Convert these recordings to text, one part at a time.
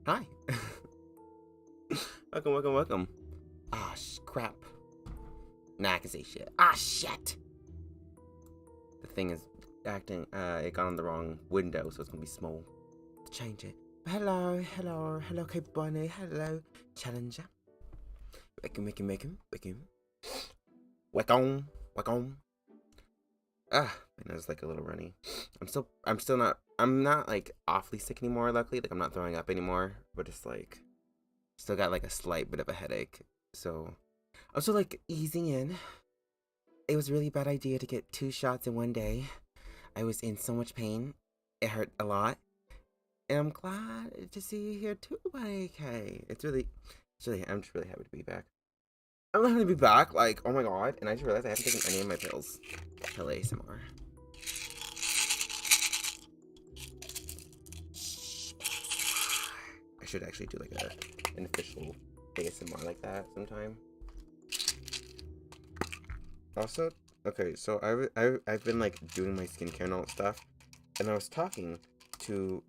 Hi. Welcome. Ah, crap. Nah, I can say shit. Ah, shit. The thing is acting, it got on the wrong window, so it's gonna be small. Change it. Hello, okay, bunny, hello, challenger. Wake on. Ah, my nose is like a little runny. I'm not like awfully sick anymore, luckily. Like, I'm not throwing up anymore, but it's like, still got like a slight bit of a headache. So, I'm still like easing in. It was a really bad idea to get 2 shots in one day. I was in so much pain. It hurt a lot. And I'm glad to see you here too, buddy. Okay. I'm just really happy to be back. I'm happy to be back. Like, oh my god. And I just realized I haven't taken any of my pills. Chill ASMR. I should actually do like an official ASMR like that sometime. Also, okay, so I've been like doing my skincare and all that stuff, and I was talking to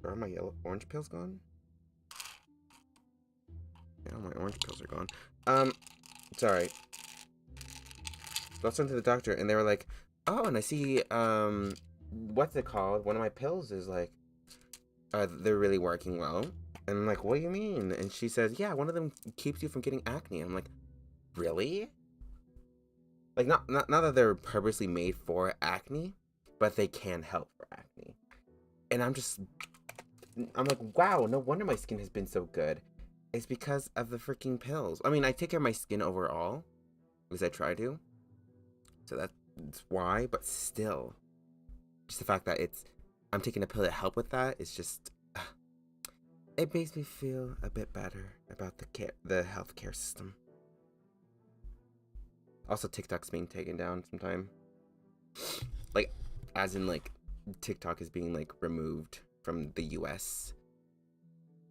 are my orange pills gone? Yeah, all my orange pills are gone. Sorry. So I was talking to the doctor, and they were like, oh, and I see what's it called? One of my pills is like, they're really working well. And I'm like, what do you mean? And she says, yeah, one of them keeps you from getting acne. I'm like, really? Like, not that they're purposely made for acne, but they can help for acne. And I'm like, wow, no wonder my skin has been so good. It's because of the freaking pills. I mean, I take care of my skin overall, because I try to. So that's why, but still, just the fact that I'm taking a pill to help with that, it's just, it makes me feel a bit better about the healthcare system. Also, TikTok's being taken down sometime. Like, as in, like, TikTok is being, like, removed from the US.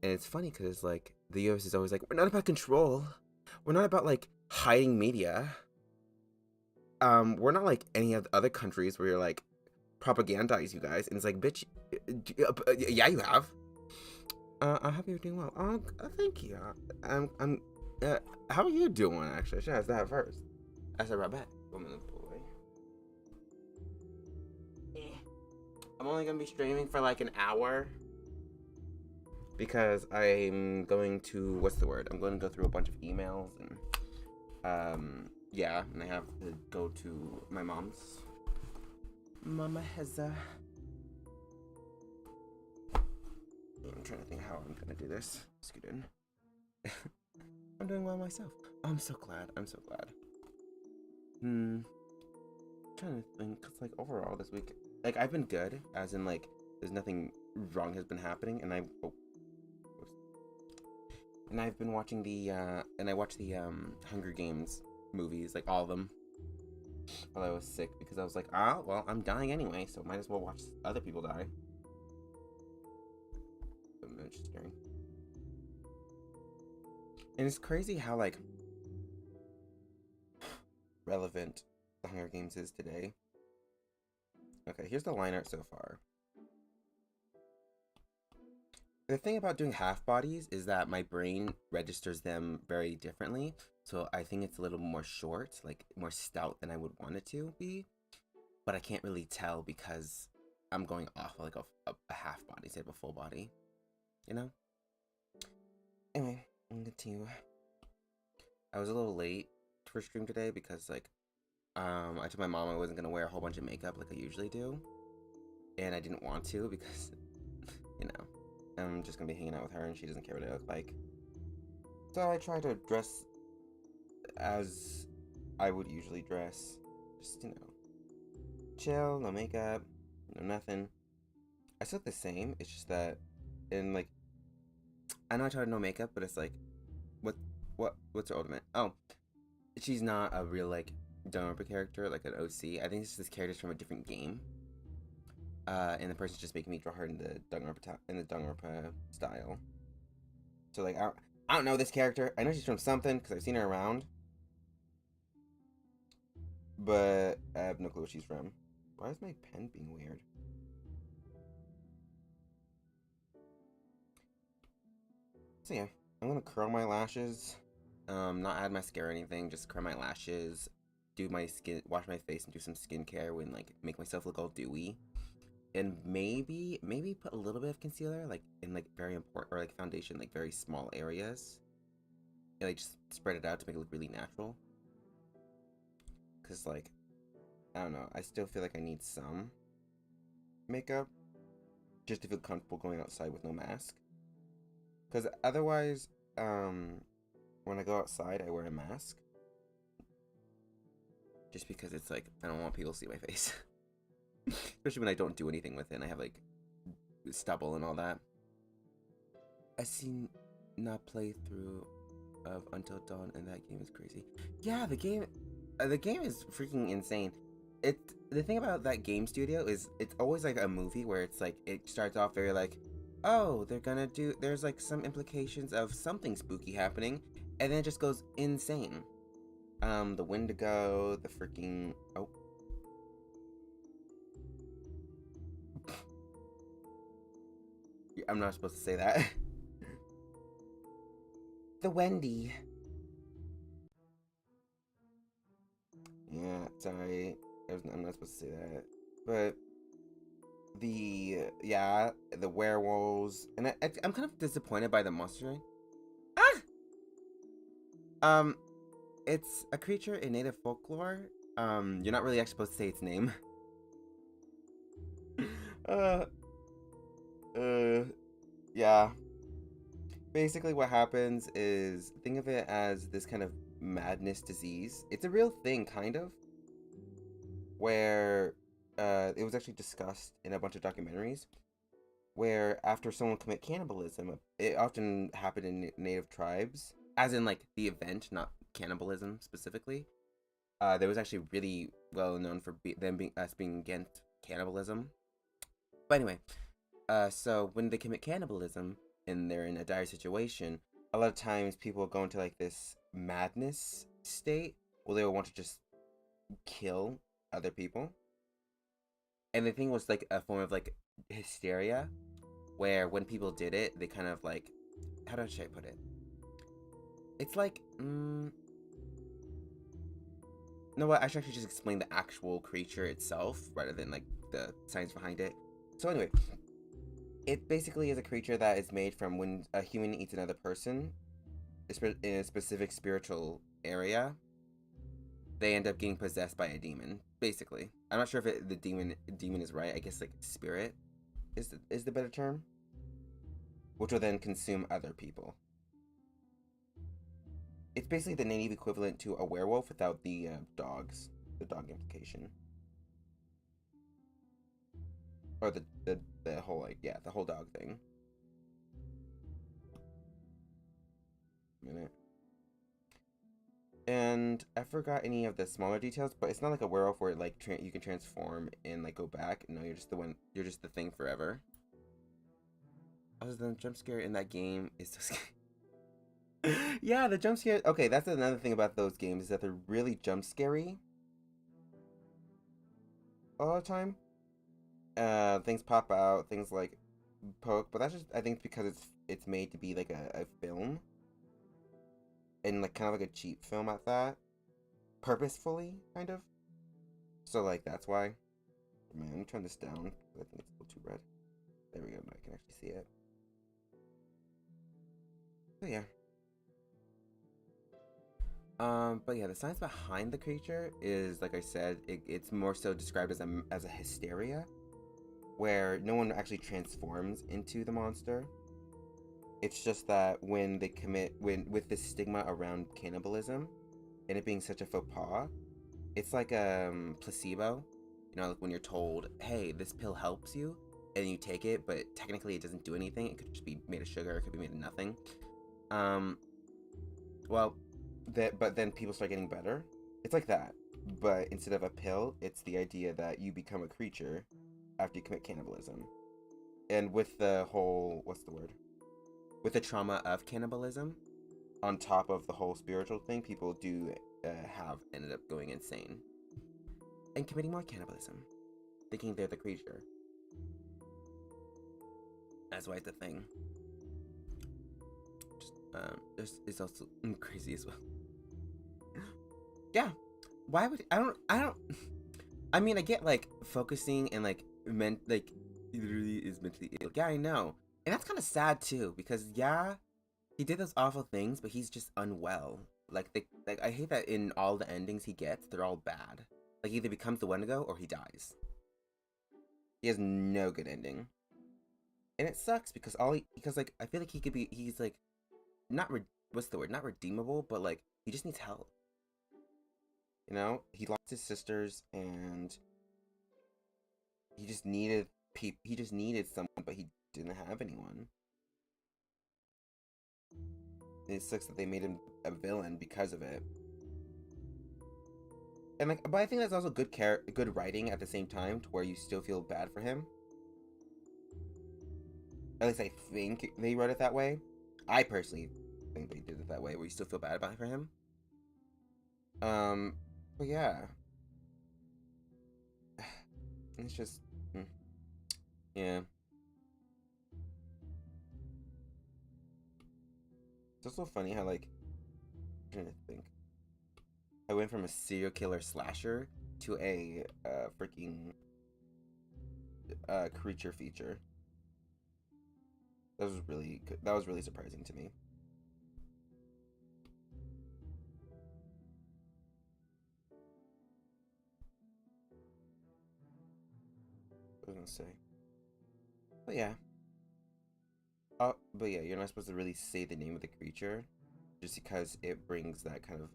And it's funny because, like, the US is always like, we're not about control. We're not about, like, hiding media. We're not like any of the other countries where you're, like, propagandize you guys. And it's like, bitch, yeah, you have. I hope you're doing well. Thank you. How are you doing, actually? I should ask that first. I said right back. Woman of boy. I'm only gonna be streaming for like an hour because I'm going to I'm going to go through a bunch of emails and yeah, and I have to go to my mom's. Mama has I'm trying to think how I'm gonna do this. Scoot in. I'm doing well myself. I'm so glad. Trying to think, cause like overall this week, like I've been good, as in like there's nothing wrong has been happening, and I've been watching I watched the Hunger Games movies, like all of them, while I was sick because I was like, well, I'm dying anyway, so might as well watch other people die. Interesting. And it's crazy how like relevant the Hunger Games is today. Okay, here's the line art so far. The thing about doing half bodies is that my brain registers them very differently. So I think it's a little more short, like more stout than I would want it to be. But I can't really tell because I'm going off like a half body instead of a full body. You know? Anyway, I'm gonna continue. I was a little late for stream today because like I told my mom I wasn't gonna wear a whole bunch of makeup like I usually do. And I didn't want to because you know, I'm just gonna be hanging out with her and she doesn't care what I look like. So I try to dress as I would usually dress. Just, you know, chill, no makeup, no nothing. I still look the same, it's just that in like I know I tried no makeup, but it's like what's her ultimate? Oh, she's not a real like Danganronpa character, like an OC. I think this character's from a different game. And the person's just making me draw her in the Danganronpa style. So like I don't know this character. I know she's from something because I've seen her around, but I have no clue what she's from. Why is my pen being weird? So yeah, I'm gonna curl my lashes. Not add mascara or anything, just curl my lashes, do my skin, wash my face, and do some skincare when like make myself look all dewy. And maybe put a little bit of concealer, like in like very important, or like foundation, like very small areas, and like just spread it out to make it look really natural. Cause like, I don't know, I still feel like I need some makeup just to feel comfortable going outside with no mask. Cause otherwise, when I go outside, I wear a mask. Just because it's like, I don't want people to see my face. Especially when I don't do anything with it and I have like stubble and all that. I seen not playthrough of Until Dawn, and that game is crazy. Yeah, the game is freaking insane. The thing about that game studio is it's always like a movie where it's like it starts off very like, oh, there's like some implications of something spooky happening, and then it just goes insane. The Wendigo, the freaking I'm not supposed to say that. The Wendy. Yeah, sorry. I'm not supposed to say that. But the werewolves, and I'm kind of disappointed by the monster. Ah! It's a creature in native folklore. You're not really actually supposed to say its name. uh, yeah. Basically what happens is, think of it as this kind of madness disease. It's a real thing, kind of, where it was actually discussed in a bunch of documentaries, where after someone commit cannibalism, it often happened in native tribes, as in like the event, not cannibalism specifically. There was actually really well known for being against cannibalism. But anyway, so when they commit cannibalism and they're in a dire situation, a lot of times people go into like this madness state where they will want to just kill other people. And the thing was like a form of like hysteria, where when people did it, they kind of like, how should I put it? It's like, no, what? I should actually just explain the actual creature itself rather than like the science behind it. So anyway, it basically is a creature that is made from when a human eats another person in a specific spiritual area. They end up getting possessed by a demon, basically. I'm not sure if the demon is right. I guess like spirit is the better term, which will then consume other people. It's basically the native equivalent to a werewolf without the dogs, the dog implication, or the whole like the whole dog thing. Minute. And I forgot any of the smaller details, but it's not like a werewolf where like you can transform and like go back. No, you're just the one. You're just the thing forever. Other than jump scare in that game is so scary. Yeah, the jump scare. Okay, that's another thing about those games is that they're really jump scary all the time. Things pop out, things like poke, but that's just, I think it's because it's made to be like a film, and like kind of like a cheap film at that, purposefully kind of. So like that's why. Man, let me turn this down. I think it's a little too red. There we go. Now I can actually see it. So yeah. But yeah, the science behind the creature is, like I said, it's more so described as a hysteria, where no one actually transforms into the monster. It's just that when they with this stigma around cannibalism, and it being such a faux pas, it's like placebo. You know, like when you're told, hey, this pill helps you, and you take it, but technically it doesn't do anything. It could just be made of sugar, it could be made of nothing. Well, but then people start getting better. It's like that, but instead of a pill, it's the idea that you become a creature after you commit cannibalism. And with the whole, what's the word? With the trauma of cannibalism, on top of the whole spiritual thing, people do have ended up going insane and committing more cannibalism, thinking they're the creature. That's why it's a thing. It's also crazy as well. Yeah. Why would I don't I mean I get like focusing and like like he literally is mentally ill. Yeah, I know. And that's kind of sad too because yeah, he did those awful things, but he's just unwell. Like I hate that in all the endings he gets, they're all bad. Like he either becomes the Wendigo or he dies. He has no good ending. And it sucks because because like I feel like he's like not what's the word? Not redeemable, but like he just needs help. You know, he lost his sisters, and he just needed he just needed someone, but he didn't have anyone. And it sucks that they made him a villain because of it. And like, but I think that's also good writing at the same time, to where you still feel bad for him. At least I think they wrote it that way. I personally think they did it that way, where you still feel bad about for him. But yeah, it's just, yeah. It's also funny how like, I'm trying to think. I went from a serial killer slasher to a freaking creature feature. That was really good. That was really surprising to me. I was gonna say, but yeah. But yeah, you're not supposed to really say the name of the creature, just because it brings that kind of.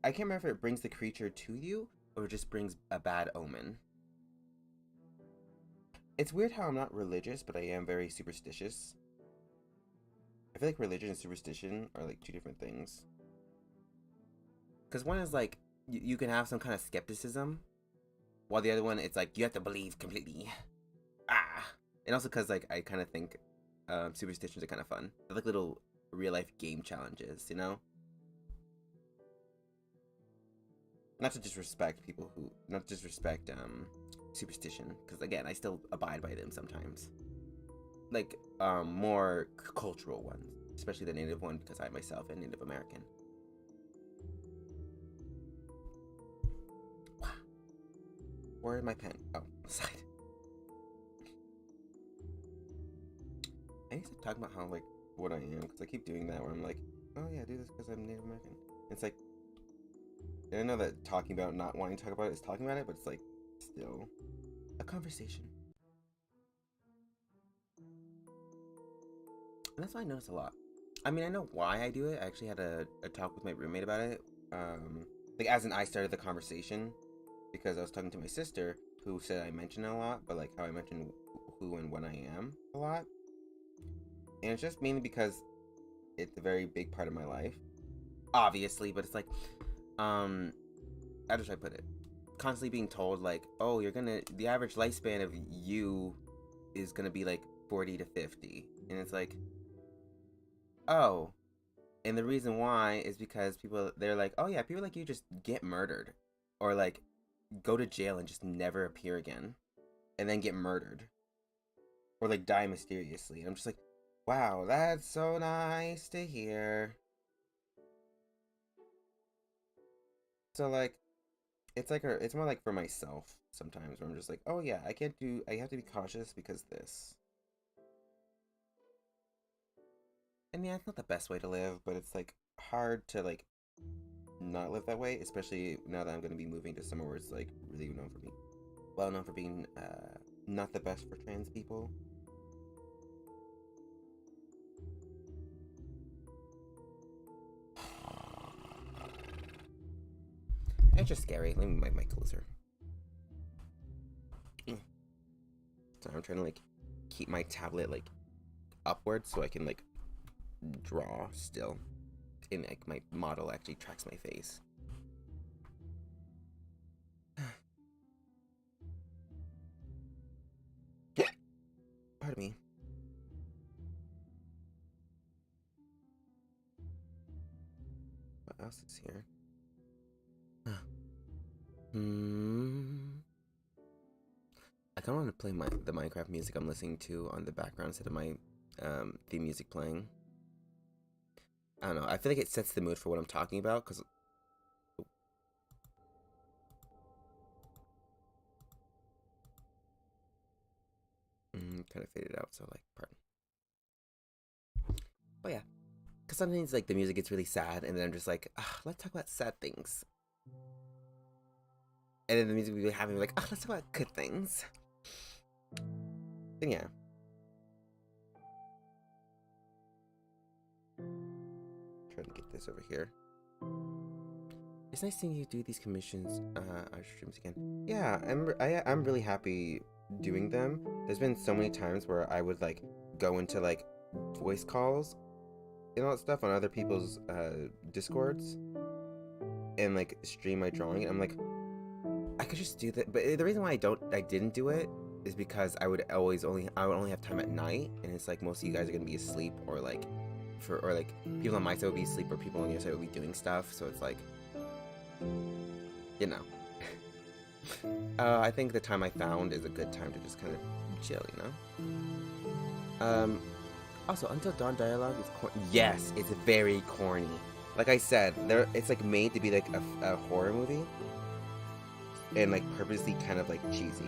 I can't remember if it brings the creature to you or it just brings a bad omen. It's weird how I'm not religious, but I am very superstitious. I feel like religion and superstition are like two different things. Because one is like you can have some kind of skepticism, while the other one it's like you have to believe completely. Ah, and also because like I kind of think superstitions are kind of fun. They're like little real life game challenges, you know. Not to disrespect people who, not to disrespect superstition, because again I still abide by them sometimes. Like more cultural ones, especially the native one, because I myself am Native American. Wow. Where is my pen? Oh, side. I need to talk about how like what I am, because I keep doing that where I'm like, oh yeah, I do this because I'm Native American. It's like, and I know that talking about not wanting to talk about it is talking about it, but it's like still a conversation. And that's why I notice a lot. I mean, I know why I do it. I actually had a talk with my roommate about it. Like as in I started the conversation because I was talking to my sister who said I mention it a lot, but like how I mention who and when I am a lot. And it's just mainly because it's a very big part of my life. Obviously, but it's like, how do I put it? Constantly being told like, oh, the average lifespan of you is gonna be like 40 to 50. And it's like, oh, and the reason why is because they're like, oh yeah, people like you just get murdered or like go to jail and just never appear again and then get murdered or like die mysteriously. And I'm just like, wow, that's so nice to hear. So like, it's more like for myself sometimes where I'm just like, oh yeah, I have to be cautious because this. And yeah, it's not the best way to live, but it's like hard to like not live that way, especially now that I'm going to be moving to somewhere where it's like really well known for being not the best for trans people. It's just scary. Let me move my mic closer. So I'm trying to like keep my tablet like upwards so I can like draw still, and like my model actually tracks my face. Pardon me. What else is here? I kind of want to play the Minecraft music I'm listening to on the background instead of my theme music playing. I don't know. I feel like it sets the mood for what I'm talking about because kind of faded out. So like, pardon. But yeah, because sometimes like the music gets really sad, and then I'm just like, let's talk about sad things. And then the music will be having like, let's talk about good things. Then yeah. Trying to get this over here. It's nice seeing you do these commissions, our streams again. Yeah, I'm really happy doing them. There's been so many times where I would like go into like voice calls and all that stuff on other people's discords and like stream my drawing. And I'm like, I could just do that, but the reason why I didn't do it is because I would only have time at night, and it's like most of you guys are gonna be asleep, or like people on my side would be asleep, or people on your side would be doing stuff. So it's like, you know. I think the time I found is a good time to just kind of chill, you know. Also, Until Dawn dialogue is corny. Yes, it's very corny. Like I said, it's like made to be like a horror movie, and like purposely kind of like cheesy.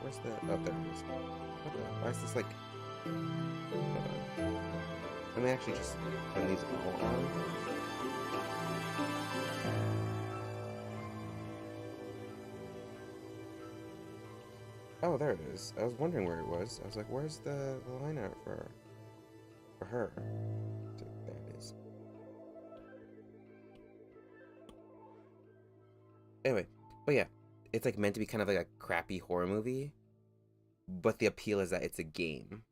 Where's the? Oh, there it is. Why is this like? Hold on. Let me actually just turn these all on. Oh, there it is. I was wondering where it was. I was like, where's the line art for her? There it is. Anyway, but yeah, it's like meant to be kind of like a crappy horror movie, but the appeal is that it's a game.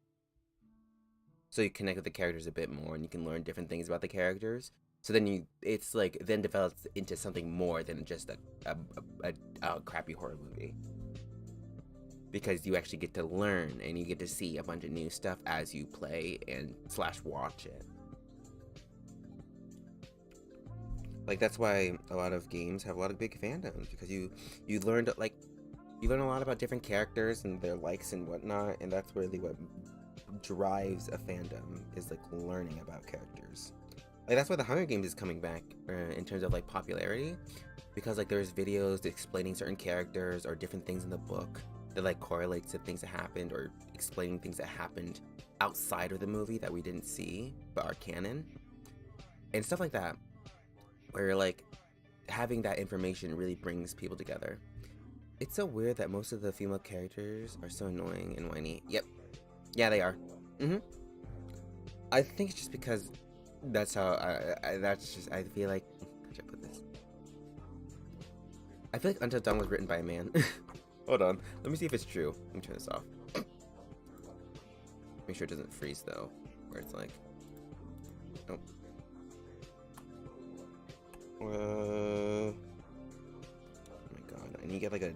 So you connect with the characters a bit more, and you can learn different things about the characters. So then it's like then develops into something more than just a crappy horror movie. Because you actually get to learn, and you get to see a bunch of new stuff as you play and / watch it. Like that's why a lot of games have a lot of big fandoms, because you learned you learn a lot about different characters and their likes and whatnot, and that's really what drives a fandom, is like learning about characters. Like that's why the Hunger Games is coming back in terms of like popularity, because like there's videos explaining certain characters or different things in the book that like correlates to things that happened, or explaining things that happened outside of the movie that we didn't see but are canon and stuff like that, where like having that information really brings people together. It's so weird that most of the female characters are so annoying and whiny. Yep. Yeah, they are. I think it's just because that's how I feel like, how should I put this? I feel like Until Dawn was written by a man. Hold on, let me see if it's true. Let me turn this off. Make sure it doesn't freeze though, where it's like, oh. Oh my god, I need to get like a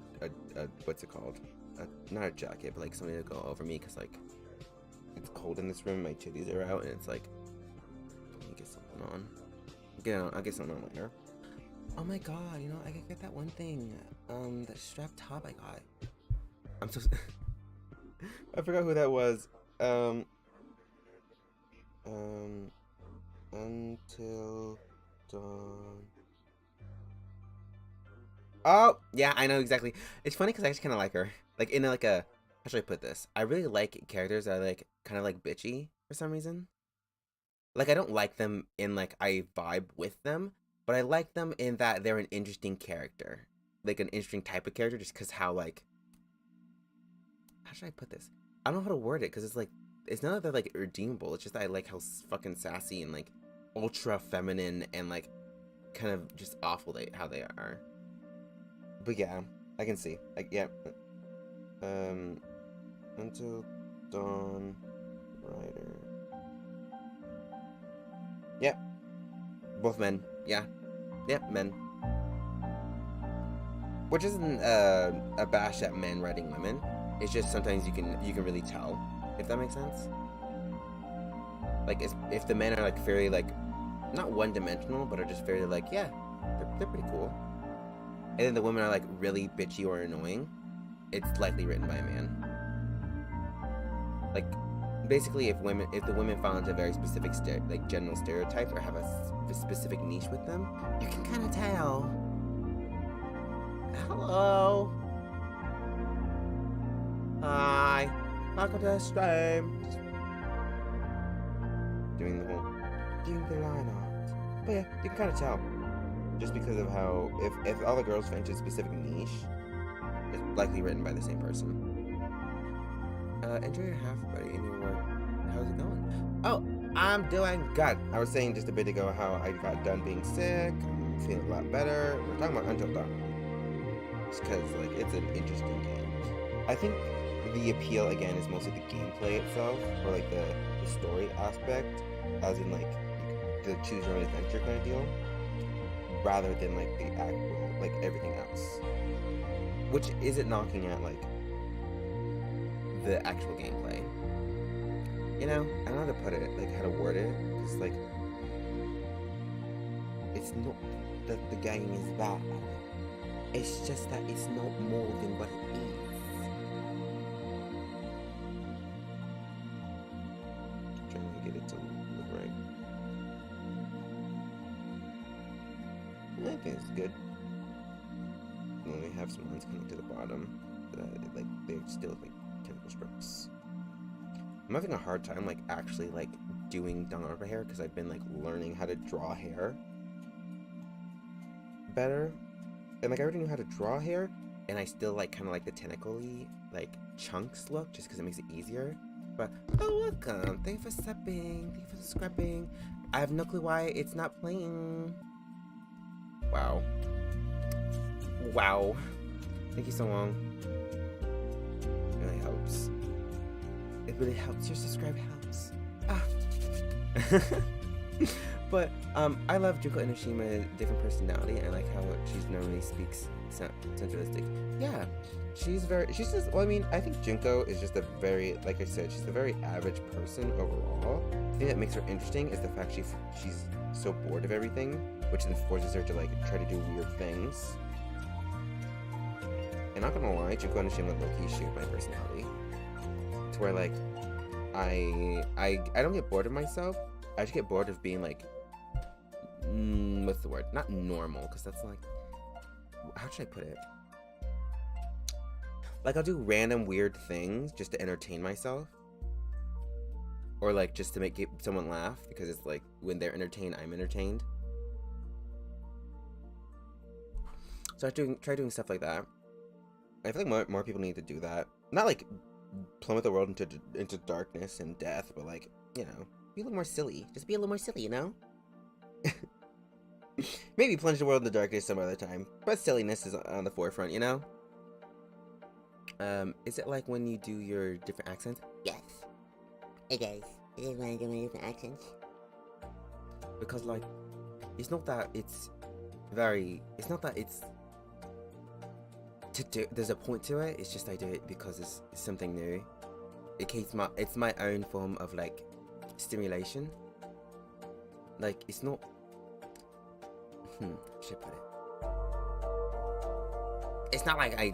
what's it called? Not a jacket, but like something to go over me, because like it's cold in this room. My titties are out, and it's like, let me get something on. I'll get something on later. Oh my god, you know, I could get that one thing. That strap top I got. I'm so I forgot who that was. Until Dawn. Oh, yeah, I know exactly. It's funny because I actually kind of like her. Like, in like a, how should I put this? I really like characters that are like kind of like bitchy for some reason. Like, I don't like them in like I vibe with them, but I like them in that they're an interesting character, like an interesting type of character, just because how like, how should I put this? I don't know how to word it, because it's like, it's not that they're like redeemable. It's just that I like how fucking sassy and like ultra feminine and like kind of just awful how they are. But yeah, I can see. Like, yeah. Until Dawn writer. Yep. Both men. Yeah. Yep, men. Which isn't a bash at men writing women. It's just sometimes you can really tell, if that makes sense. Like if the men are like fairly like not one-dimensional, but are just fairly like, yeah, they're pretty cool. And then the women are like really bitchy or annoying, it's likely written by a man. like basically if the women fall into very specific like general stereotypes or have a specific niche with them, you can kind of tell. Hello. Hi. Welcome to the stream. Just doing the line art. But yeah, you can kind of tell. Just because of how, if all the girls fit into a specific niche, it's likely written by the same person. Enjoy your half, buddy, in your work. How's it going? Oh, I'm doing good. I was saying just a bit ago how I got done being sick. I'm feeling a lot better. We're talking about Until Dawn. Just because, like, it's an interesting game. I think the appeal, again, is mostly the gameplay itself, or, like, the story aspect, as in, like, the choose your own adventure kind of deal, rather than, like, the actual, like, everything else. Which isn't knocking at, like, the actual gameplay. You know, I don't know how to put it, like, how to word it. It's like, it's not that the game is bad. It's just that it's not more than what it is. I'm trying to get it to look right. I think it's good. And then we have some lines coming to the bottom. Like, they're still, like, tentacle strokes. I'm having a hard time, like, actually, like, doing Danganronpa hair, because I've been, like, learning how to draw hair better. And, like, I already knew how to draw hair, and I still, like, kind of like the tentacle-y, like, chunks look, just because it makes it easier. But, oh, welcome. Thank you for subbing. Thank you for subscribing. I have no clue why it's not playing. Wow. Wow. Thank you so long. It really helps. It really helps. Your subscribe helps. Ah. But I love Junko Enoshima, different personality. I like how she normally speaks sensualistic. Yeah, she's just. Well, I mean, I think Junko is just a very, like I said, she's a very average person overall. The thing that makes her interesting is the fact she's so bored of everything, which then forces her to like try to do weird things. And not gonna lie, Junko Enoshima low-key shaped my personality. To where like I don't get bored of myself. I just get bored of being like what's the word? Not normal, because that's like, how should I put it? Like, I'll do random weird things just to entertain myself, or like just to make someone laugh, because it's like when they're entertained, I'm entertained. So I try doing stuff like that. I feel like more people need to do that. Not like plummet the world into darkness and death, but like, you know, be a little more silly. Just be a little more silly, you know? Maybe plunge the world into darkness some other time, but silliness is on the forefront, you know? Is it like when you do your different accents? Yes. It is. It is when I do my different accents. Because, like, it's not that it's to do, there's a point to it, it's just I do it because it's something new. It's my own form of, like, stimulation. Like, it's not, should I put it? It's not like I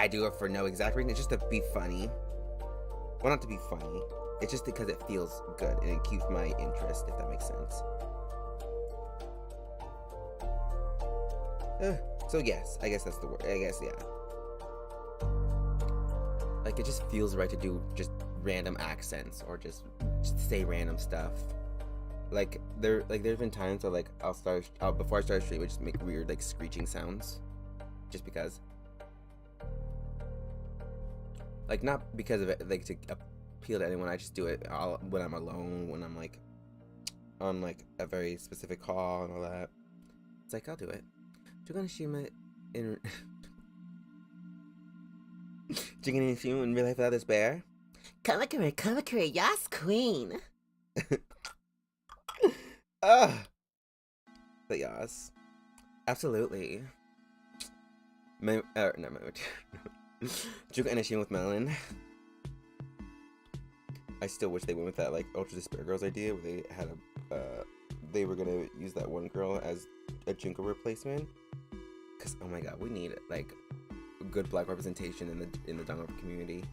do it for no exact reason, it's just to be funny. Well, not to be funny, it's just because it feels good and it keeps my interest, if that makes sense. So yes, I guess that's the word. I guess, yeah. Like, it just feels right to do just random accents or just say random stuff. Like, there's been times where, like, before I start a stream, I just make weird, like, screeching sounds. Just because. Like, not because of it, like, to appeal to anyone, I just do it when I'm alone, when I'm, like, on, like, a very specific call and all that. It's like, I'll do it. Junko in Junko in real life without this bear. Kamakura, yes, queen. But yes, absolutely. No, Junko Enoshima with Melon. I still wish they went with that, like, Ultra Despair Girls idea, where they had they were gonna use that one girl as a Junko replacement. Cause oh my god, we need, like, good black representation in the Danganronpa community.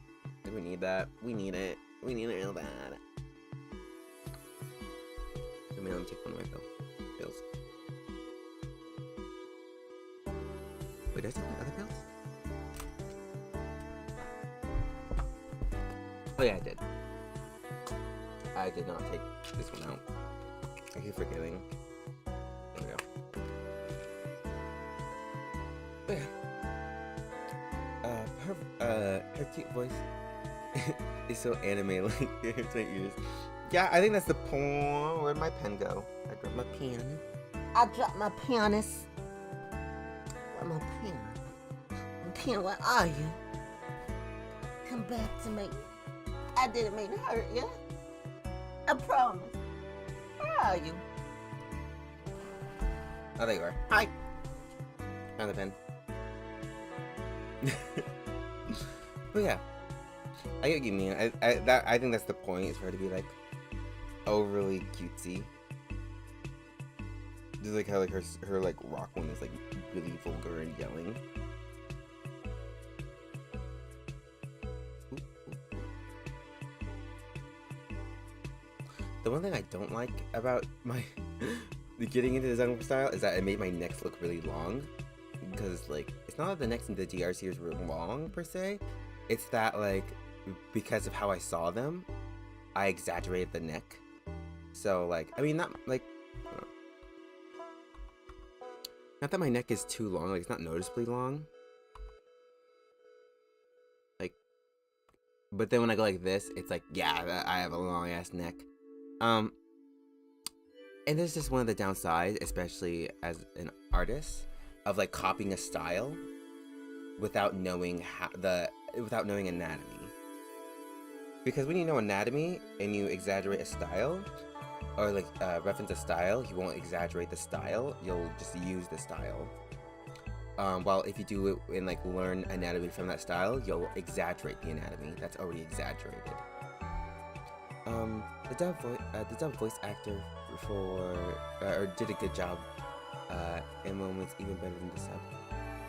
We need that. We need it. We need it real bad. Let me take one of my pills. Wait, did I take my other pills? Oh yeah, I did. I did not take this one out. I keep forgetting. There we go. But yeah. Her cute voice is so anime like it's my ears. Yeah, I think that's the point. Where'd my pen go? I dropped my pen. I dropped my pianist. Where's my pen? My pen, where are you? Come back to me. I didn't mean to hurt you. I promise. Where are you? Oh, there you are. Hi. Found the pen. But yeah, I get what you mean. I think that's the point, is for her to be like overly cutesy. Just like how like her like rock one is like really vulgar and yelling. The one thing I don't like about my getting into the Zen style is that it made my necks look really long. Because like, it's not that the necks in the DR series were long per se. It's that like, because of how I saw them, I exaggerated the neck. So like, I mean, not like, I don't know. Not that my neck is too long, like it's not noticeably long. Like, but then when I go like this, it's like, yeah, I have a long ass neck. And this is just one of the downsides, especially as an artist, of like copying a style without knowing without knowing anatomy. Because when you know anatomy and you exaggerate a style, or like reference a style, you won't exaggerate the style, you'll just use the style. While if you do it and like learn anatomy from that style, you'll exaggerate the anatomy that's already exaggerated. The dub voice actor did a good job in moments even better than the sub.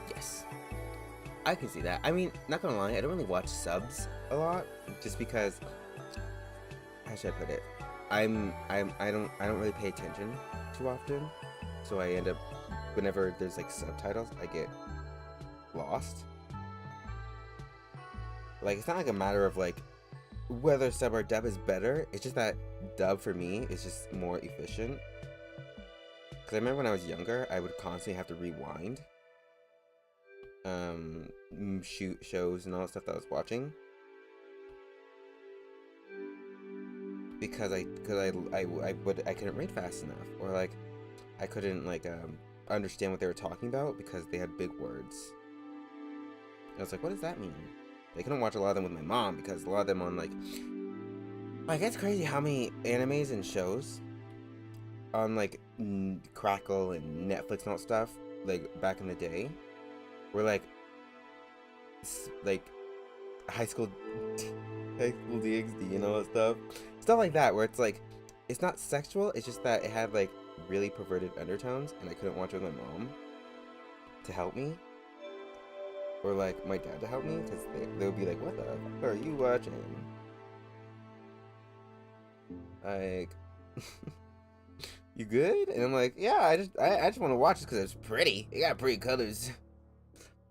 Yes, I can see that. I mean, not gonna lie, I don't really watch subs a lot, just because, how should I put it? I don't really pay attention too often, so I end up, whenever there's like subtitles, I get lost. Like, it's not like a matter of like whether sub or dub is better. It's just that dub for me is just more efficient. Because I remember when I was younger, I would constantly have to rewind shoot shows and all that stuff that I was watching, because I couldn't read fast enough, or like I couldn't like understand what they were talking about because they had big words. And I was like, what does that mean? I couldn't watch a lot of them with my mom because a lot of them on like it's crazy how many animes and shows on like Crackle and Netflix and all that stuff, like back in the day, were like high school DxD and all that stuff like that, where it's like, it's not sexual, it's just that it had like really perverted undertones, and I couldn't watch it with my mom to help me, or like my dad to help me, because they would be like, what the fuck are you watching? Like, you good? And I'm like, yeah, I just want to watch it because it's pretty. It got pretty colors.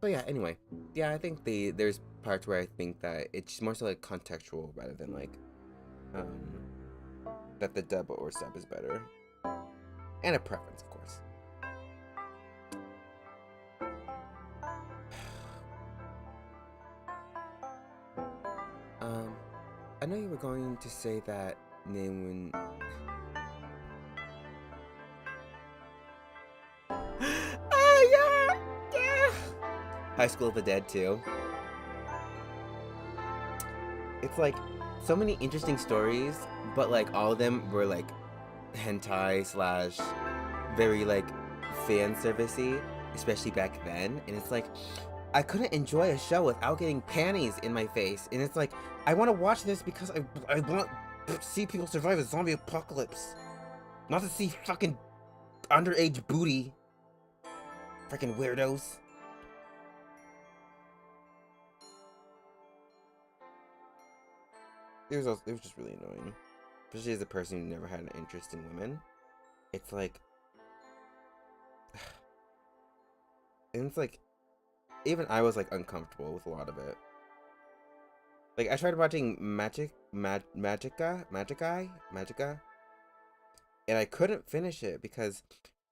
But yeah, anyway, yeah, I think there's parts where I think that it's more so like contextual rather than like that the dub or sub is better, and a preference, of course. I know you were going to say that when yeah. High School of the Dead too. It's like so many interesting stories, but like all of them were like hentai slash very like fan servicey, especially back then. And it's like, I couldn't enjoy a show without getting panties in my face. And it's like, I want to watch this because I want to see people survive a zombie apocalypse, not to see fucking underage booty. Freaking weirdos. it was just really annoying, especially as a person who never had an interest in women. It's like, and it's like, even I was like uncomfortable with a lot of it. Like I tried watching Magica, and I couldn't finish it because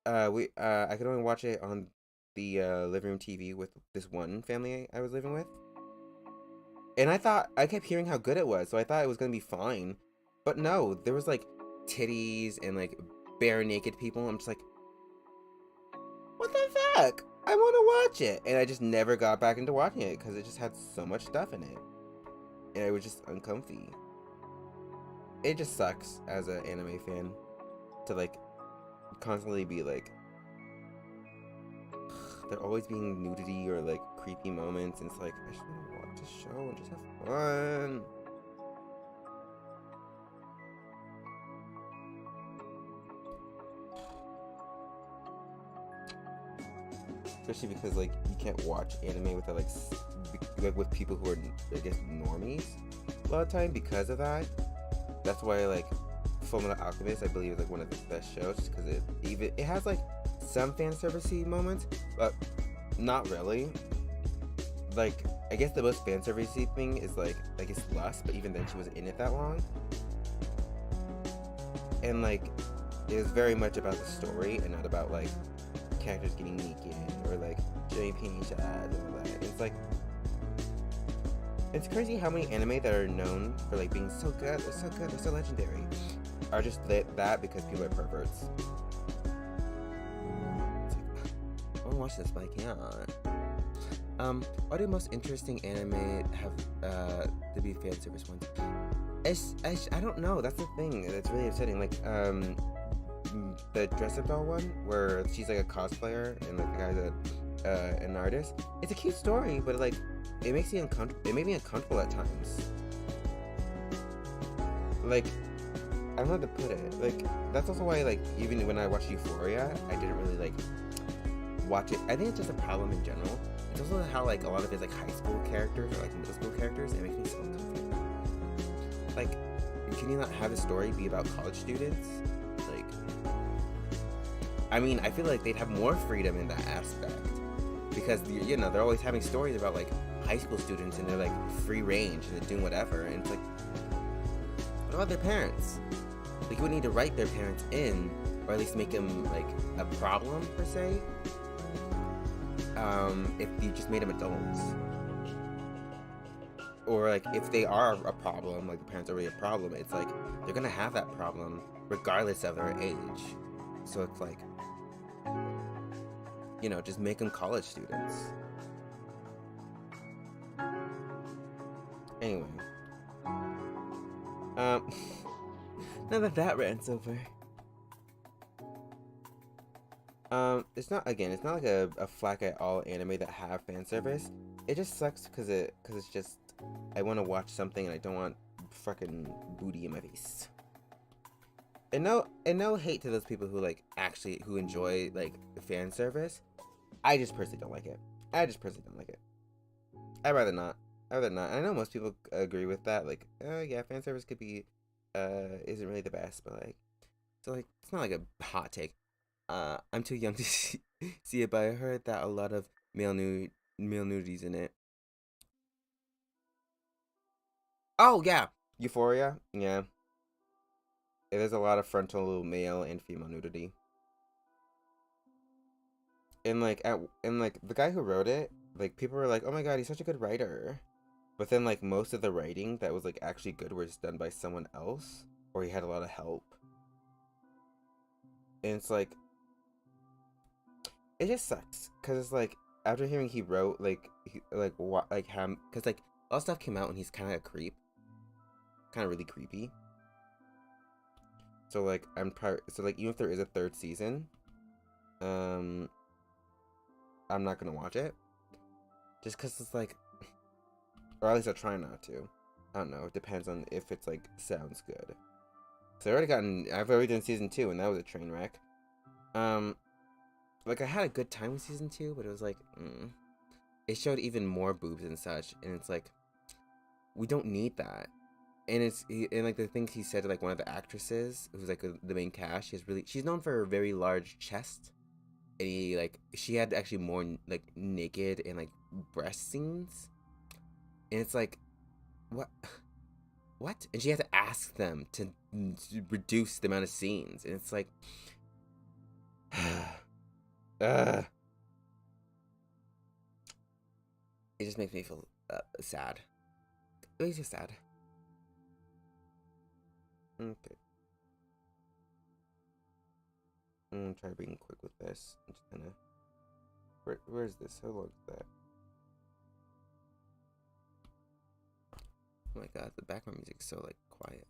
I could only watch it on the living room TV with this one family I was living with. And I kept hearing how good it was, so I thought it was gonna be fine. But no, there was like titties and like bare naked people. I'm just like, what the fuck? I want to watch it, and I just never got back into watching it because it just had so much stuff in it, and it was just uncomfy. It just sucks as an anime fan to like constantly be like, there always being nudity or like creepy moments, and it's like I just want to watch the show and just have fun. Especially because like you can't watch anime with like with people who are, I guess, normies a lot of time because of that. That's why like Fullmetal Alchemist, I believe, is like one of the best shows, just because it has like some fan servicey moments, but not really. Like I guess the most fan servicey thing is like I guess Lust, but even then she wasn't in it that long. And like it is very much about the story and not about like characters getting naked or like doing penis shots and all that. It's like, it's crazy how many anime that are known for like being so good, they're so legendary, are just that because people are perverts. It's like, I want to watch this, but I can't. What are the most interesting anime have to be fan service ones? I don't know. That's the thing. That's really upsetting. Like the dress up doll one where she's like a cosplayer and like the guy's an artist. It's a cute story, but like it makes me uncomfortable. It made me uncomfortable at times. Like I don't know how to put it. Like that's also why like even when I watched Euphoria, I didn't really like watch it. I think it's just a problem in general. It's also how like a lot of it's like high school characters or like middle school characters, and it makes me so uncomfortable. Like, can you not have a story be about college students? Like, I mean, I feel like they'd have more freedom in that aspect because you know they're always having stories about like high school students and they're like free range and they're doing whatever, and it's like, what about their parents? Like, you would need to write their parents in, or at least make them like a problem per se. If you just made them adults, or like if they are a problem, like the parents are really a problem, it's like they're gonna have that problem regardless of their age. So it's like, you know, just make them college students. Anyway, now that rant's over. It's not like a flack at all anime that have fan service. It just sucks because it's just, I want to watch something and I don't want fucking booty in my face. And no hate to those people who like actually who enjoy like fan service. I just personally don't like it. I'd rather not. And I know most people agree with that. Like, yeah, fan service could be isn't really the best, but like, so like it's not like a hot take. I'm too young to see it, but I heard that a lot of male nudities in it. Oh yeah, Euphoria. Yeah, there's a lot of frontal male and female nudity. And like the guy who wrote it, like people were like, "Oh my god, he's such a good writer," but then like most of the writing that was like actually good was done by someone else, or he had a lot of help. And it's like, it just sucks because it's like after hearing he wrote what like him, because like all stuff came out and he's kind of a creep, kind of really creepy. So like so like even if there is a third season, I'm not gonna watch it just because it's like, or at least I'll try not to. I don't know. It depends on if it's like sounds good. So I've already done season 2 and that was a train wreck. Like I had a good time with season 2, but it was like, it showed even more boobs and such, and it's like, we don't need that. And and like the things he said to like one of the actresses who's like the main cast, she's known for a very large chest, and she had actually more like naked and like breast scenes, and it's like what what, and she had to ask them to reduce the amount of scenes, and it's like it just makes me feel sad. It makes me sad. Okay. I'm gonna try being quick with this. I'm just gonna. Where's this? How long is that? Oh my god, the background music's so like quiet.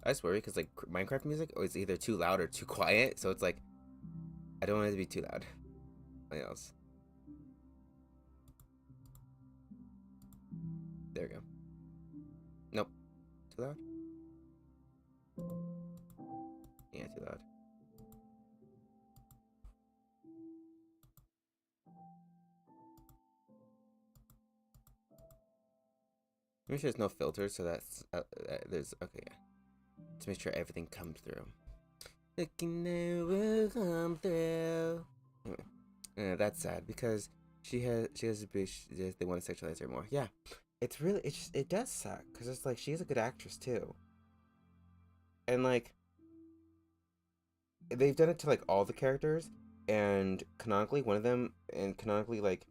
I just worry because like Minecraft music is either too loud or too quiet, so it's like I don't want it to be too loud. What else? There we go. Nope. Too loud? Yeah, too loud. Make sure there's no filters, so that's there's okay. Yeah. To make sure everything comes through. Looking there will come through. Anyway, yeah, that's sad because she has a bitch. They want to sexualize her more. Yeah, it's really it does suck because it's like she's a good actress too, and like they've done it to like all the characters, and canonically one of them, and canonically like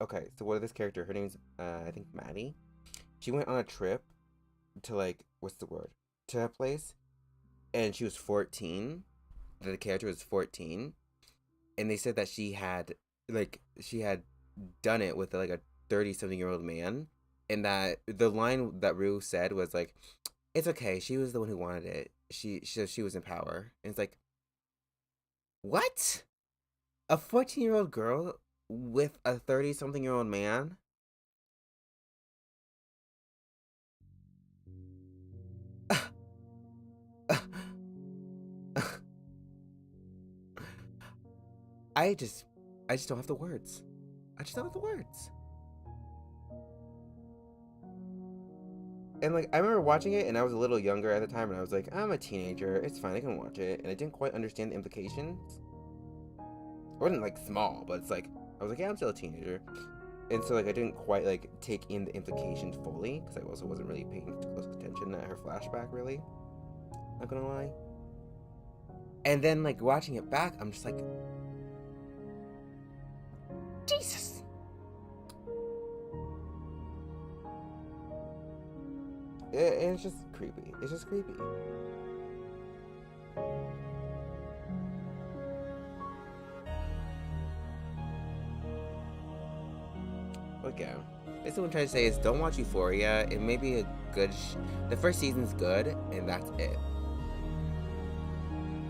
okay, so what is this character? Her name's I think Maddie. She went on a trip to like what's the word, to that place, and she was 14. The character was 14, and they said that she had done it with like a 30-something-year-old man, and that the line that Rue said was like, "It's okay. She was the one who wanted it. She was in power." And it's like, what? A 14-year-old girl with a 30-something-year-old man? I just I just don't have the words. I just don't have the words. And like I remember watching it, and I was a little younger at the time, and I was like, I'm a teenager. It's fine. I can watch it, and I didn't quite understand the implications. I wasn't like small, but it's like I was like, yeah, I'm still a teenager, and so like I didn't quite like take in the implications fully because I also wasn't really paying close attention at her flashback. Really, not gonna lie. And then like watching it back, I'm just like, Jesus. It's just creepy. It's just creepy. Okay. Basically, what I'm trying to say is don't watch Euphoria. It may be a good. The first season's good, and that's it.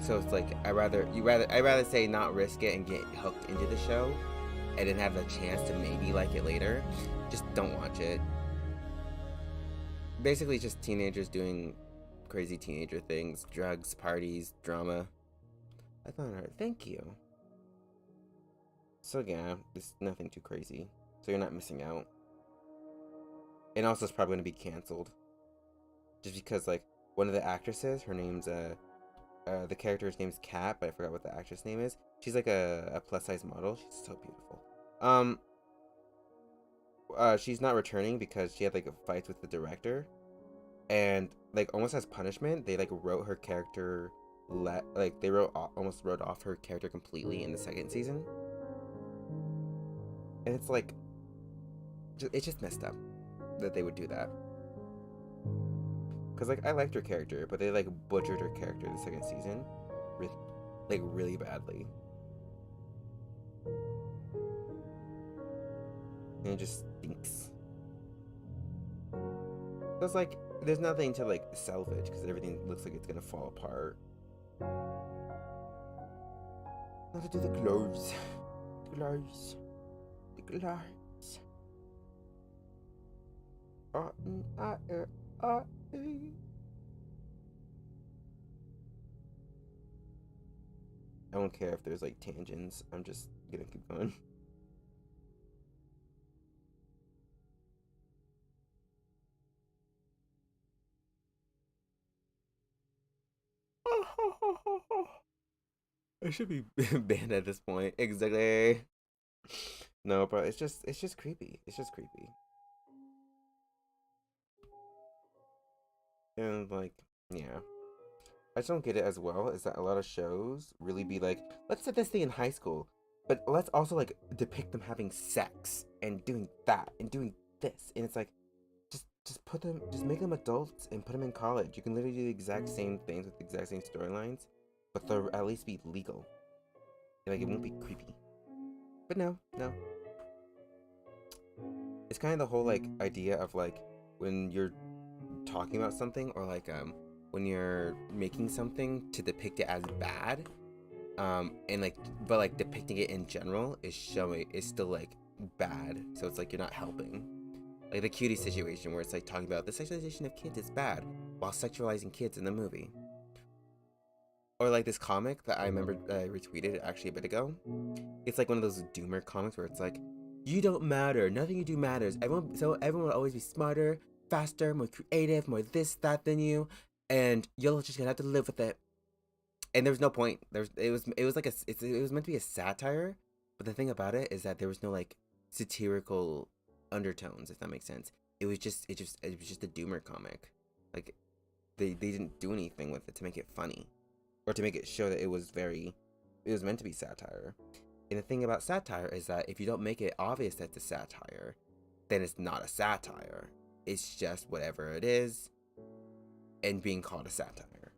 So it's like I'd rather say not risk it and get hooked into the show, and then have the chance to maybe like it later. Just don't watch it. Basically, just teenagers doing crazy teenager things, drugs, parties, drama. I found her. Thank you. So yeah, it's nothing too crazy. So you're not missing out. And also, it's probably gonna be canceled, just because like one of the actresses, her name's the character's name's Kat, but I forgot what the actress name is. She's like a plus size model. She's so beautiful. She's not returning because she had like a fight with the director, and like almost as punishment, they like wrote her character. They almost wrote off her character completely in the second season, and it's like it's just messed up that they would do that. Cause like I liked her character, but they like butchered her character in the second season, like really badly, and it just stinks. So it's like there's nothing to like salvage because everything looks like it's gonna fall apart. Now to do the gloves, the gloves, the gloves. I don't care if there's like tangents. I'm just gonna keep going. I should be banned at this point. Exactly. No, but it's just creepy. It's just creepy. And like, yeah. I just don't get it as well is that a lot of shows really be like, let's set this thing in high school, but let's also like depict them having sex and doing that and doing this. And it's like, just make them adults and put them in college. You can literally do the exact same things with the exact same storylines, but they'll at least be legal. Like, it won't be creepy. But no, no. It's kind of the whole like idea of like when you're talking about something or like when you're making something to depict it as bad, and like but like depicting it in general is still like bad. So it's like you're not helping. Like the cutie situation where it's like talking about the sexualization of kids is bad while sexualizing kids in the movie. Or like this comic that I remember I retweeted actually a bit ago. It's like one of those doomer comics where it's like, you don't matter, nothing you do matters. Everyone will always be smarter, faster, more creative, more this, that than you, and you're just gonna have to live with it. And there was no point. It was meant to be a satire, but the thing about it is that there was no like satirical undertones, if that makes sense. It was just a doomer comic. Like they didn't do anything with it to make it funny or to make it show that it was meant to be satire. And the thing about satire is that if you don't make it obvious that it's a satire, then it's not a satire. It's just whatever it is and being called a satire.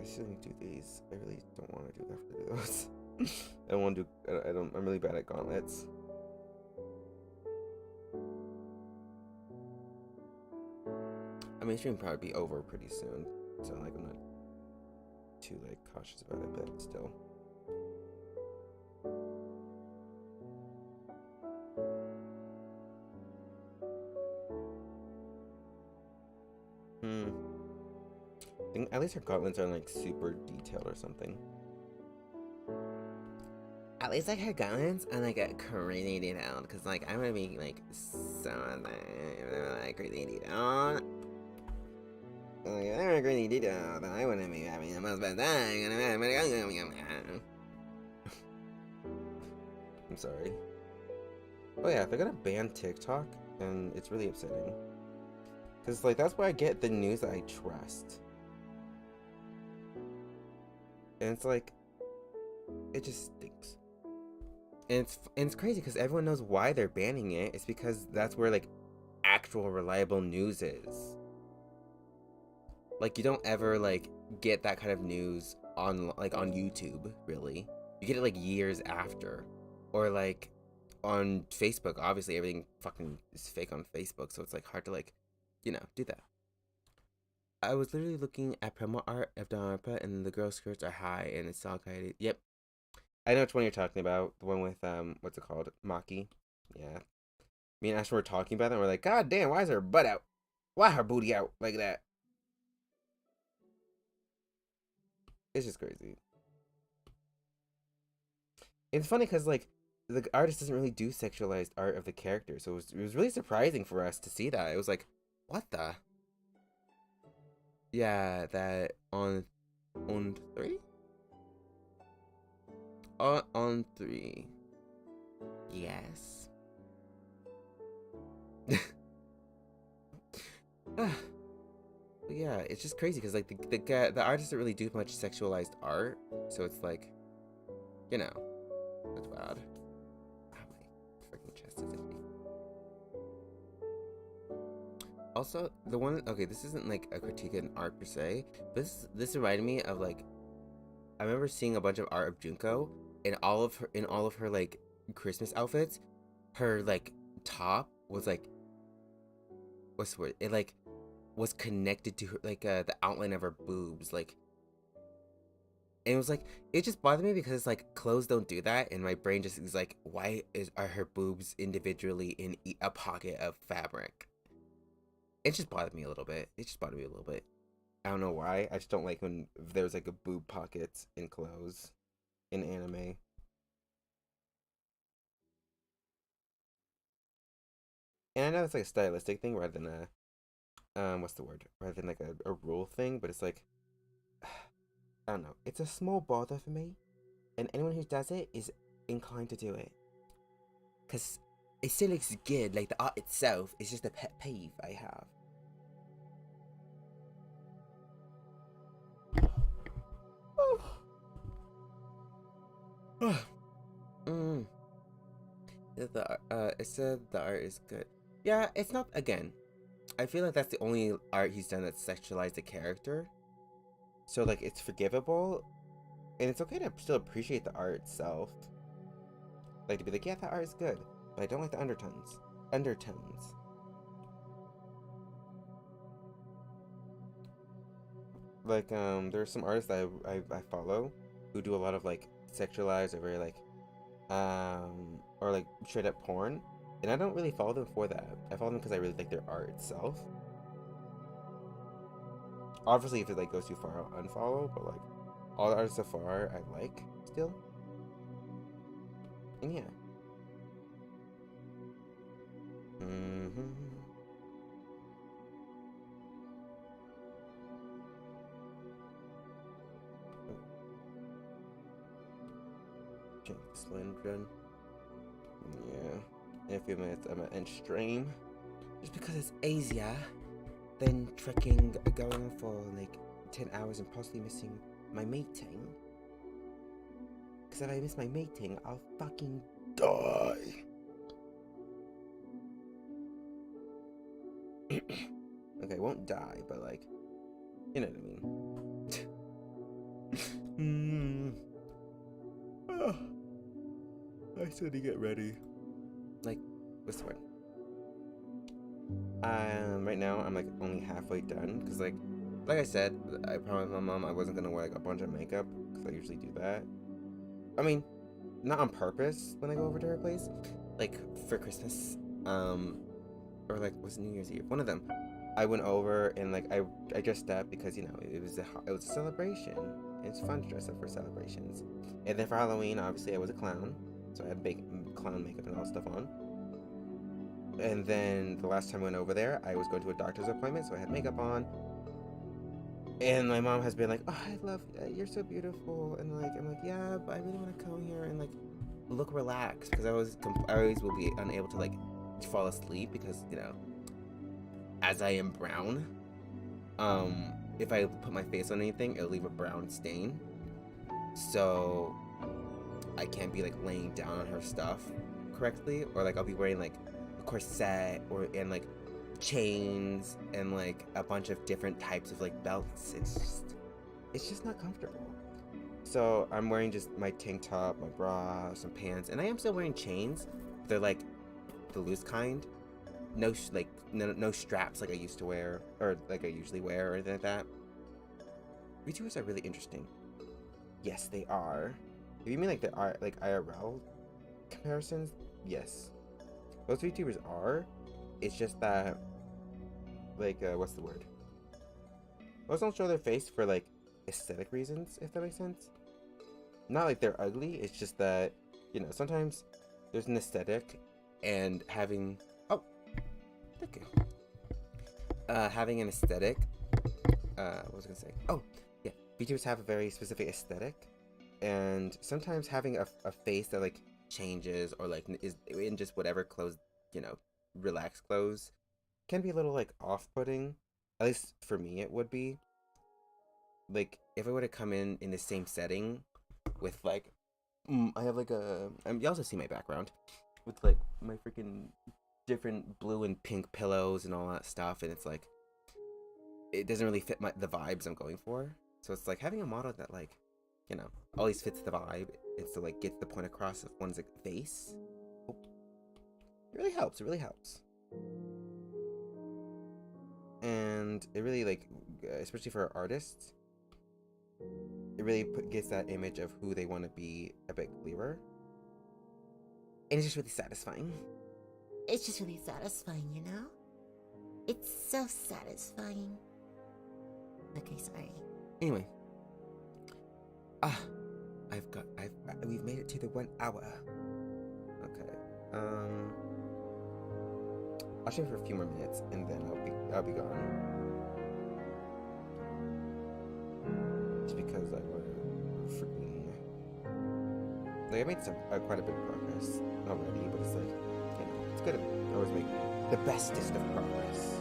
I still need to do these. I really don't want to do after those. I don't want to do. I don't. I'm really bad at gauntlets. I mean, stream probably be over pretty soon, so like I'm not too like cautious about it, but still. Hmm. I think at least her gauntlets are like super detailed or something. At least like her gauntlets are like a crazy detailed, because like I'm gonna be like so like crazy detailed. Like, if they were crazy detailed, then I wouldn't be having the most best time. I'm sorry. Oh yeah, they're gonna ban TikTok, and it's really upsetting. Cause like that's where I get the news that I trust. And it's like, it just stinks. And it's crazy because everyone knows why they're banning it. It's because that's where like actual reliable news is. Like you don't ever like get that kind of news on YouTube, really. You get it like years after. Or like on Facebook, obviously everything fucking is fake on Facebook, so it's like hard to like, do that. I was literally looking at promo art of Danarpa and the girl skirts are high and it's all guided. Yep. I know which one you're talking about. The one with what's it called? Maki. Yeah. Me and Ash were talking about it and we're like, God damn, why is her butt out? Why her booty out like that? It's just crazy. It's funny because like the artist doesn't really do sexualized art of the character, so it was really surprising for us to see that. It was like, what the? Yeah, that on three? On three. Yes. But yeah, it's just crazy because like the artist doesn't really do much sexualized art, so it's like, that's bad. Ah, my freaking chest is itchy. Also, the one okay, this isn't like a critique of an art per se, but this reminded me of like I remember seeing a bunch of art of Junko and all of her like Christmas outfits. Her like top was like what's the word? It like was connected to her like the outline of her boobs, like, and it was like it just bothered me because it's like clothes don't do that, and my brain just is like, why are her boobs individually in a pocket of fabric? It just bothered me a little bit. It just bothered me a little bit. I don't know why. I just don't like when there's like a boob pockets in clothes in anime. And I know it's like a stylistic thing rather than a what's the word? Rather than like a rule thing, but it's like I don't know. It's a small bother for me, and anyone who does it is inclined to do it. Cause it still looks good. Like the art itself is just a pet peeve I have. mm. It said the art is good. Yeah, it's not. Again, I feel like that's the only art he's done that sexualized the character. So like, it's forgivable, and it's okay to still appreciate the art itself. Like to be like, yeah, that art is good, but I don't like the undertones. Undertones. Like there's some artists that I follow who do a lot of like sexualized or very like or like straight up porn, and I don't really follow them for that. I follow them because I really like their art itself. Obviously, if it like goes too far, I'll unfollow. But like all the artists so far, I like still. And yeah. Change the Slendron. Yeah. In a few minutes, I'm gonna end stream. Just because it's easier than trekking, going on for like 10 hours and possibly missing my meeting. Because if I miss my meeting, I'll fucking die. Okay, I won't die, but like, you know what I mean. I still need to get ready. Like, what's the word? Right now I'm like only halfway done because like I said, I promised my mom I wasn't gonna wear like a bunch of makeup because I usually do that. I mean, not on purpose when I go over to her place, like for Christmas, or like was New Year's Eve, one of them. I went over and like I dressed up because you know it was a celebration. It's fun to dress up for celebrations. And then for Halloween, obviously I was a clown, so I had clown makeup and all that stuff on. And then the last time I went over there, I was going to a doctor's appointment, so I had makeup on. And my mom has been like, "Oh, I love you're so beautiful," and like I'm like, "Yeah, but I really want to come here and like look relaxed because I always will be unable to like fall asleep because you know, as I am brown, if I put my face on anything, it'll leave a brown stain. So I can't be like laying down on her stuff correctly, or like I'll be wearing like a corset and like chains and like a bunch of different types of like belts. It's just not comfortable. So I'm wearing just my tank top, my bra, some pants, and I am still wearing chains. They're like the loose kind. No no straps like I used to wear or like I usually wear or anything like that. VTubers are really interesting. Yes, they are. If you mean like the like IRL comparisons, yes, most VTubers are. It's just that, like, what's the word? Most don't show their face for like aesthetic reasons, if that makes sense. Not like they're ugly. It's just that you know sometimes there's an aesthetic, and having thank you. Having an aesthetic. What was I gonna say? Oh, yeah. VTubers have a very specific aesthetic, and sometimes having a face that like changes or like is in just whatever clothes, you know, relaxed clothes, can be a little like off-putting. At least for me, it would be. Like if I were to come in the same setting with like, I have like you also see my background with like my freaking different blue and pink pillows and all that stuff, and it's like it doesn't really fit the vibes I'm going for. So it's like having a model that like, you know, always fits the vibe and so like gets the point across of one's like face. It really helps. It really helps. And it really like, especially for artists, it really gets that image of who they want to be a bit clearer. And it's just really satisfying. It's just really satisfying, you know? It's so satisfying. Okay, sorry. Anyway. We've made it to the 1 hour. Okay. I'll stream for a few more minutes and then I'll be gone. Just because I want to freaking, like, I made quite a bit of progress already, but it's like, you know, it's good to always make the bestest of progress.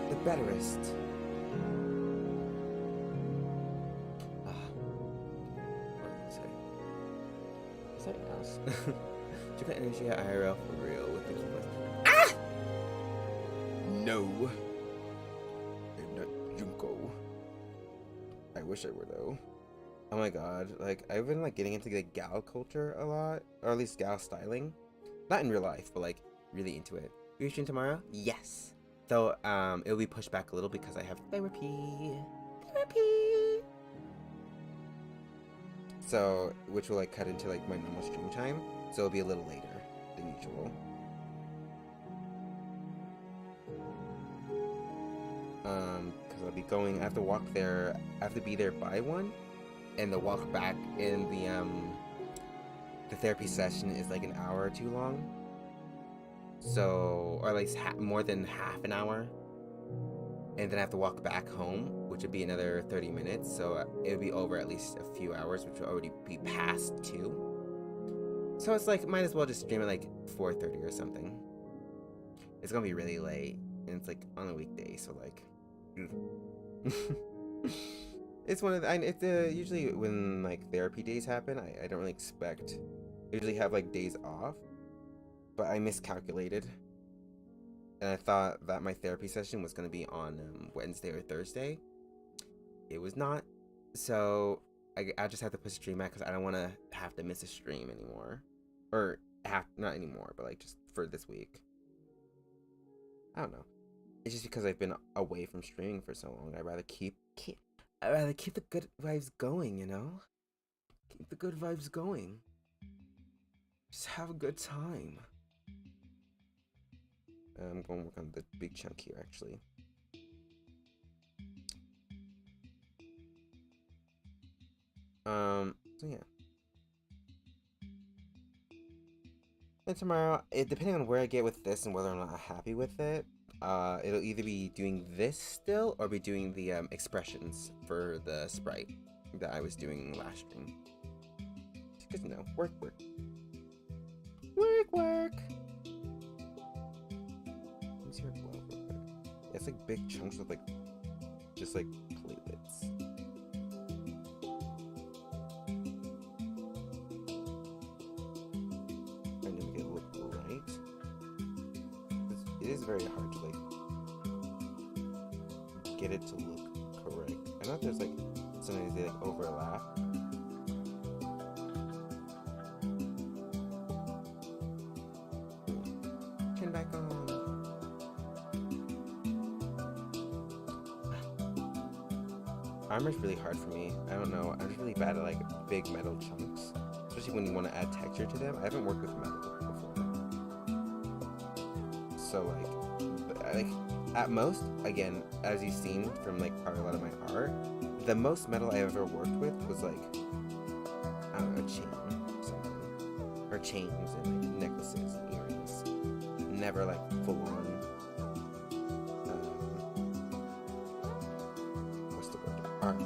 The betterest. Something else. Check out energy at IRL for real with the keyboard. Ah! No. I'm not Junko. I wish I were though. Oh my god, like I've been like getting into the gal culture a lot, or at least gal styling. Not in real life, but like really into it. Are you stream tomorrow? Yes. Though it'll be pushed back a little because I have therapy. So, which will like cut into like my normal stream time, so it'll be a little later than usual. Because I'll be going. I have to walk there. I have to be there by 1, and the walk back in the therapy session is like an hour or too long. So, or at least more than half an hour. And then I have to walk back home, which would be another 30 minutes. So it would be over at least a few hours, which would already be past 2. So it's like, might as well just stream at like 4:30 or something. It's gonna be really late, and it's like on a weekday, so like, it's one of the, it's usually when like therapy days happen, I don't really expect, I usually have like days off, but I miscalculated. And I thought that my therapy session was going to be on Wednesday or Thursday. It was not. So I just have to put stream back because I don't want to have to miss a stream anymore. Or not anymore, but like just for this week. I don't know. It's just because I've been away from streaming for so long. I'd rather keep the good vibes going, you know? Keep the good vibes going. Just have a good time. I'm going to work on the big chunk here, actually. So yeah. And tomorrow, depending on where I get with this and whether or not I'm happy with it, it'll either be doing this still or be doing the expressions for the sprite that I was doing last stream. Because, you know, work. It's like big chunks of like just like platelets. I need to make it look right. It is very hard to like get it to look correct. I know there's like sometimes they like overlap. Turn back on. Armor's really hard for me. I don't know. I'm just really bad at like big metal chunks, especially when you want to add texture to them. I haven't worked with metal before, so like at most, again, as you've seen from like probably a lot of my art, the most metal I ever worked with was like, I don't know, a chain or something, or chains and like necklaces and earrings. Never like full on. Armor.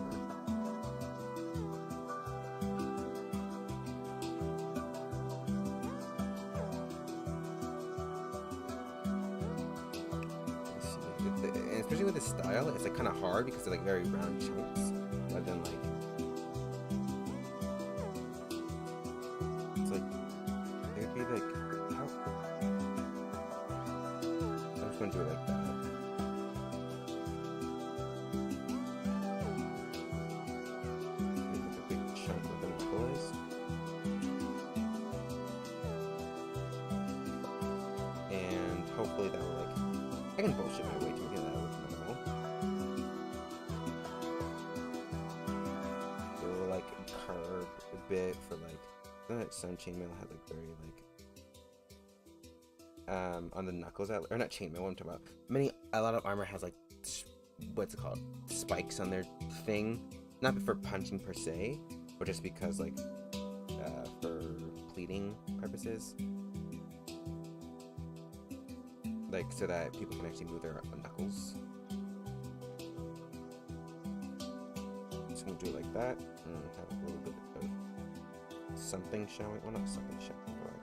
And especially with this style, it's like kind of hard because they're like very round chunks, rather than like it's like it would be like how I'm just gonna do it like that. Hopefully that will like, I can bullshit my way to get that with normal. It will like curve a bit for like, that sun chainmail had like very like on the knuckles, or not chainmail, what I'm talking about. A lot of armor has like, what's it called? Spikes on their thing. Not for punching per se, but just because like, for pleating purposes. Like, so that people can actually move their knuckles. Just gonna do it like that, and have a little bit of something showing. Well, not something showing, but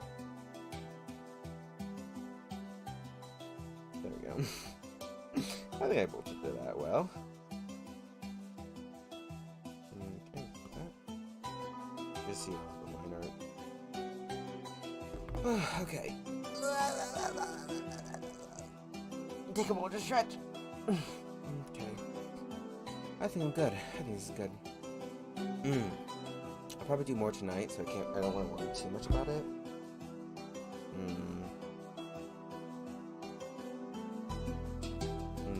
there we go. I think I bolted it that well. Okay, just see the line art. Okay. Take a moment to stretch. Okay. I think I'm good. I think this is good. I'll probably do more tonight, so I don't want to worry too much about it.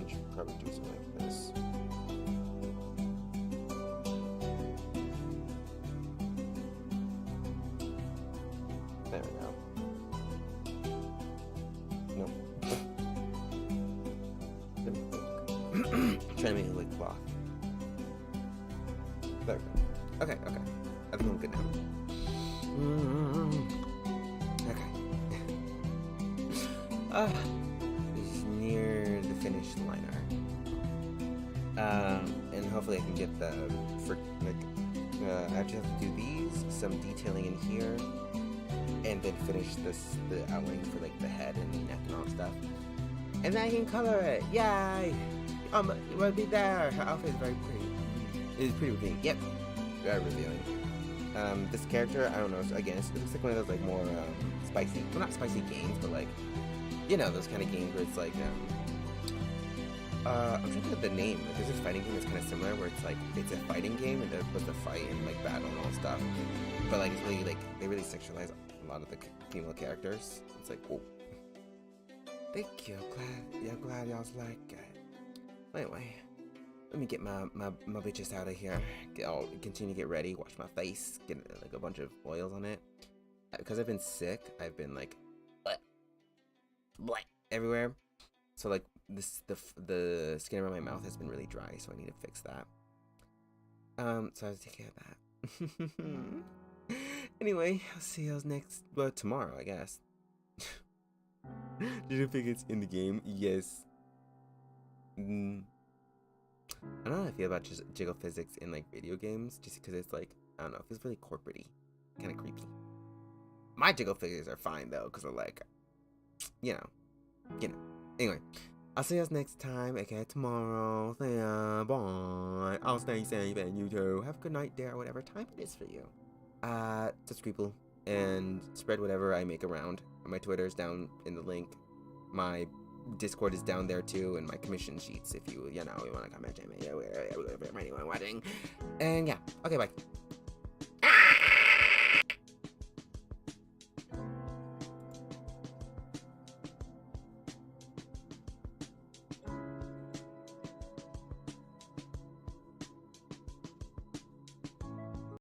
Should probably do something like this. There we go. Nope. Trying to make it like cloth. There we go. Okay. I think I'm good now. Okay. This is near the finished line art. And hopefully I can get the I actually have to do these, some detailing in here, and then finish the outline for like the head and the neck and all that stuff. And then I can color it. Yay! It will be there. Her outfit is very pretty. It is pretty revealing. Yep. Very revealing. This character, I don't know, again, it looks like one of those like more spicy, well, not spicy games, but like, you know, those kind of games where it's like, I'm trying to think of the name. Like, there's this fighting game that's kind of similar, where it's like, it's a fighting game and they're supposed to fight and like battle and all that stuff. But like, it's really like, they really sexualize a lot of the female characters. It's like, whoa. Thank you. Glad y'all like it. Anyway, let me get my bitches out of here. I'll continue to get ready, wash my face, get like a bunch of oils on it. Because I've been sick, I've been like, bleh, everywhere. So like the skin around my mouth has been really dry, so I need to fix that. So I have to take care of that. Anyway, I'll see you next, tomorrow, I guess. Did you think it's in the game? Yes. I don't know how I feel about just jiggle physics in like video games, just because it's like, I don't know, it feels really corporate-y, kind of creepy. My jiggle physics are fine though, because they're like, you know. Anyway, I'll see you guys next time. Okay, tomorrow. See ya. Bye. I'll stay safe, and you too. Have a good night, there, whatever time it is for you. Subscribe and spread whatever I make around. My Twitter is down in the link. My Discord is down there too, and my commission sheets if you want to comment, anyone watching. And yeah, okay, bye.